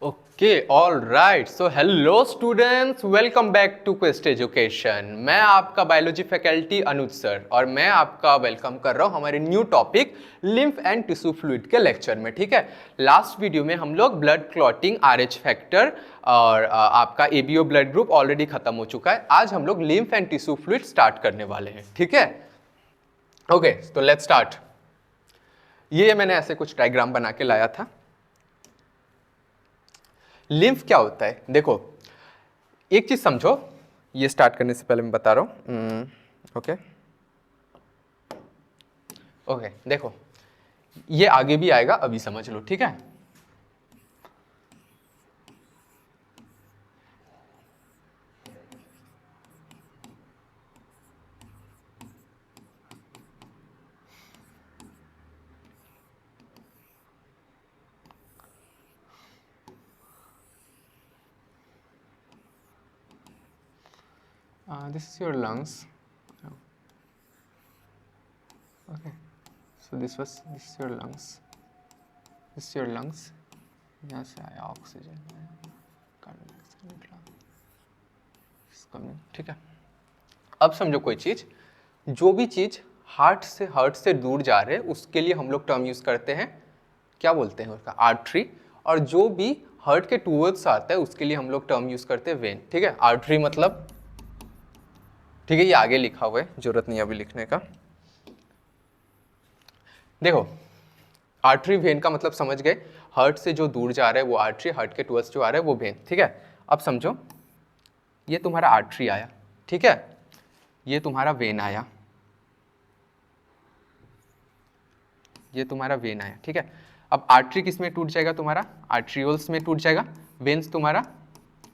Okay, all right. So hello students, welcome back to Quest Education. मैं आपका biology faculty अनुज sir और मैं आपका वेलकम कर रहा हूं हमारे new topic lymph and tissue fluid के लेक्चर में। ठीक है, लास्ट वीडियो में हम लोग ब्लड क्लॉटिंग, आरएच फैक्टर और आपका एबीओ ब्लड ग्रुप ऑलरेडी खत्म हो चुका है। आज हम लोग lymph and tissue fluid start करने वाले हैं। ठीक है, ओके, तो लेट्स स्टार्ट। ये मैंने ऐसे कुछ डायग्राम बना के लाया था। लिम्फ क्या होता है, देखो एक चीज समझो, ये स्टार्ट करने से पहले मैं बता रहा हूं। ओके ओके, देखो ये आगे भी आएगा, अभी समझ लो। ठीक है, this is your lungs. Okay, so this is your lungs. This is your lungs. यहाँ से आया ऑक्सीजन, कार्बन डाइऑक्साइड निकला। ठीक है, अब समझो कोई चीज, जो भी चीज हार्ट से दूर जा रहे हैं उसके लिए हम लोग टर्म यूज करते हैं, क्या बोलते हैं उसका, आर्टरी। और जो भी हार्ट के टूवर्ड्स आता है उसके लिए हम लोग टर्म यूज करते हैं वेन। ठीक है, आर्टरी मतलब, ठीक है, ये आगे लिखा हुआ है, जरूरत नहीं अभी लिखने का। देखो आर्टरी वेन का मतलब समझ गए, हार्ट से जो दूर जा रहा है वो आर्टरी, हार्ट के टूवर्ड्स जो आ रहा है वो वेन। ठीक है, अब समझो ये तुम्हारा आर्टरी आया, ठीक है, ये तुम्हारा वेन आया, ये तुम्हारा वेन आया। ठीक है, अब आर्टरी किस में टूट जाएगा, तुम्हारा आर्ट्रियोल्स में टूट जाएगा, वेन्स तुम्हारा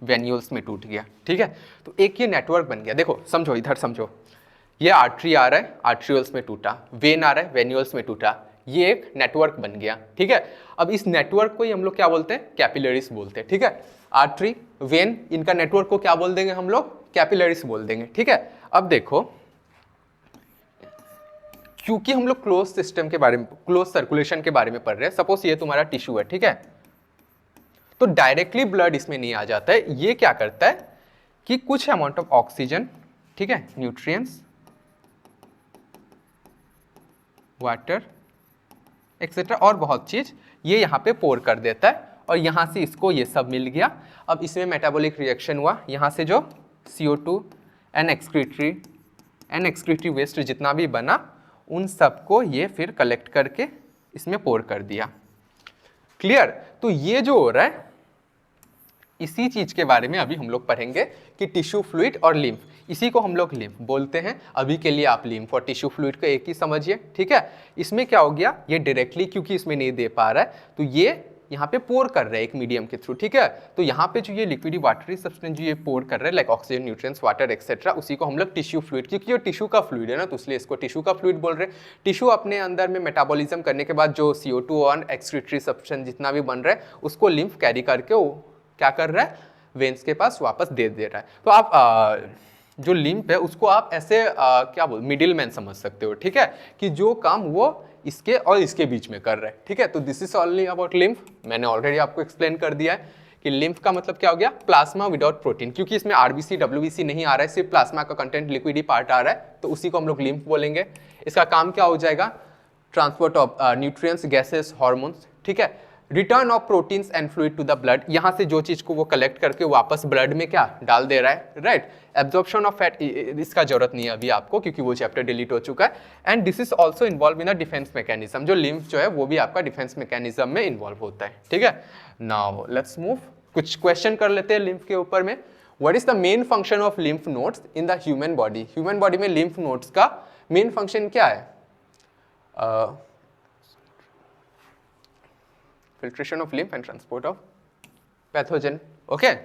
वेन्यूल्स में टूट गया। ठीक है, तो एक ये नेटवर्क बन गया। देखो समझो, इधर समझो, ये आर्टरी आ रहा है, आर्ट्रियोल्स में टूटा, वेन आ रहा है, वेन्यूल्स में टूटा, ये एक नेटवर्क बन गया। ठीक है, अब इस नेटवर्क को ही हम लोग क्या बोलते हैं, कैपिलरीज बोलते हैं। ठीक है, आर्टरी, वेन, इनका नेटवर्क को क्या बोल देंगे हम लोग, कैपिलरीज बोल देंगे। ठीक है, अब देखो क्योंकि हम लोग क्लोज सिस्टम के बारे में, क्लोज सर्कुलेशन के बारे में पढ़ रहे हैं, सपोज ये तुम्हारा टिश्यू है, ठीक है, तो डायरेक्टली ब्लड इसमें नहीं आ जाता है। ये क्या करता है कि कुछ अमाउंट ऑफ ऑक्सीजन, ठीक है, न्यूट्रिएंट्स, वाटर एक्सेट्रा और बहुत चीज ये यहाँ पे पोर कर देता है और यहाँ से इसको ये सब मिल गया। अब इसमें मेटाबॉलिक रिएक्शन हुआ, यहाँ से जो CO2 एंड एक्सक्रीटरी वेस्ट जितना भी बना उन सबको ये फिर कलेक्ट करके इसमें पोर कर दिया। क्लियर? तो ये जो हो रहा है इसी चीज के बारे में अभी हम लोग पढ़ेंगे कि टिश्यू फ्लूइड और लिम्फ, इसी को हम लोग लिम्फ बोलते हैं। अभी के लिए आप लिम्फ और टिश्यू फ्लूइड को एक ही समझिए। ठीक है, इसमें क्या हो गया, ये डायरेक्टली क्योंकि इसमें नहीं दे पा रहा है तो ये यहाँ पे पोर कर रहा है एक मीडियम के थ्रू। ठीक है, तो यहाँ पे जो ये लिक्विडी वाटरी सब्सटेंस जो ये पोर कर रहा है, like oxygen, nutrients, water etcetera, उसी को हम लोग टिश्यू फ्लूइड, क्योंकि ये टिश्यू का फ्लूइड है ना, तो इसलिए इसको टिश्यू का फ्लूइड बोल रहे हैं। टिश्यू अपने अंदर में मेटाबॉलिज्म करने के बाद जो CO2 और एक्सक्रीटरी सब्सटेंस जितना भी बन रहा है उसको लिम्फ कैरी करके वो क्या कर रहा है, वेन्स के पास वापस दे रहा है। तो आप जो लिम्फ है उसको आप ऐसे क्या बोल, मिडिल मैन समझ सकते हो। ठीक है, कि जो काम वो इसके और इसके बीच में कर रहा है। ठीक है, तो this is only about lymph. मैंने ऑलरेडी आपको एक्सप्लेन कर दिया है कि लिम्फ का मतलब क्या हो गया, प्लाज्मा विदाउट प्रोटीन, क्योंकि इसमें RBC WBC नहीं आ रहा है, सिर्फ प्लाज्मा का कंटेंट लिक्विडी पार्ट आ रहा है, तो उसी को हम लोग लिम्फ बोलेंगे। इसका काम क्या हो जाएगा, transport of nutrients, gases, hormones. ठीक है, return of proteins and fluid to the blood, यहां से जो चीज को वो कलेक्ट करके वापस ब्लड में क्या डाल दे रहा है, राइट। एब्जॉर्प्शन ऑफ फैट, इसका जरूरत नहीं है अभी आपको क्योंकि वो चैप्टर डिलीट हो चुका है। And this is also involve in a defence mechanism, जो लिम्फ जो है वो भी आपका डिफेंस मैकेनिज्म में इन्वॉल्व होता है। ठीक है, नाउ लेट्स मूव, कुछ क्वेश्चन कर लेते हैं लिम्फ के ऊपर में। What is the main function of lymph nodes in the human body, human body में लिम्फ नोड्स का मेन फंक्शन क्या है, filtration of lymph and transport of pathogen. Okay,